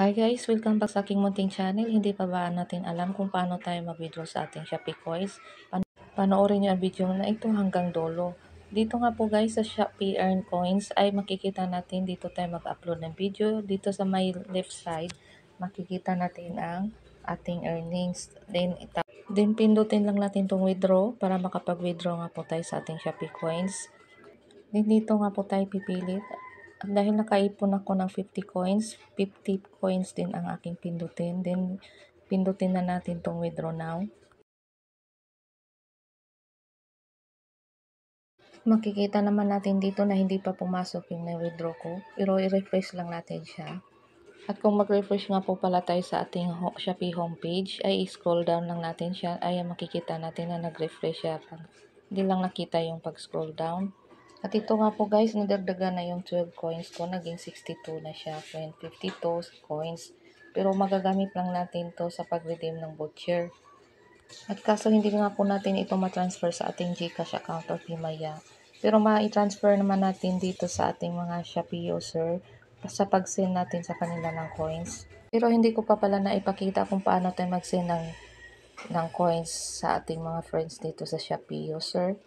Hi guys! Welcome back sa aking munting channel. Hindi pa ba natin alam kung paano tayo mag-withdraw sa ating Shopee Coins? Panoorin nyo ang video na ito hanggang dulo. Dito nga po guys sa Shopee Earn Coins ay makikita natin dito tayo mag-upload ng video. Dito sa my left side makikita natin ang ating earnings. Then pindutin lang natin itong withdraw para makapag-withdraw nga po tayo sa ating Shopee Coins. Then dito nga po tayo pipilit. At dahil nakaipon ako ng 50 coins, 50 coins din ang aking pindutin. Then pindutin na natin tong withdraw now. Makikita naman natin dito na hindi pa pumasok yung na-withdraw ko. Pero i-refresh lang natin siya. At kung mag-refresh nga po pala tayo sa ating Shopee homepage, ay scroll down lang natin siya. Ay makikita natin na nag-refresh siya. Hindi lang nakita yung pag-scroll down. At ito nga po guys, nadagdagan na yung 12 coins ko. Naging 62 na siya. 52 coins. Pero magagamit lang natin to sa pag-redeem ng voucher. At kaso hindi nga po natin ito ma-transfer sa ating GCash account o Pimaya. Pero ma-transfer naman natin dito sa ating mga Shopee user sa pag-send natin sa kanila ng coins. Pero hindi ko pa pala naipakita kung paano tayo mag-send ng coins sa ating mga friends dito sa Shopee user.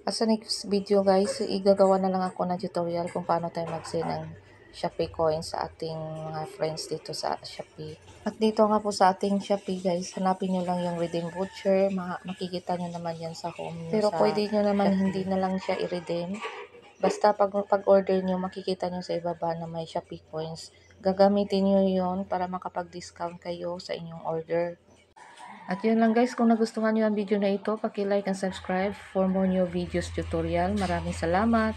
At sa next video guys, igagawa na lang ako ng tutorial kung paano tayo mag-send ng Shopee coins sa ating mga friends dito sa Shopee. At dito nga po sa ating Shopee guys, hanapin nyo lang yung redeem voucher. Makikita nyo naman yan sa home nyo. Pero pwede nyo naman Shopee. Hindi na lang siya i-redeem. Basta pag-order nyo, makikita nyo sa ibaba na may Shopee coins. Gagamitin nyo yon para makapag-discount kayo sa inyong order. At yun lang guys, kung nagustuhan nyo ang video na ito, paki-like and subscribe for more new videos tutorial. Maraming salamat!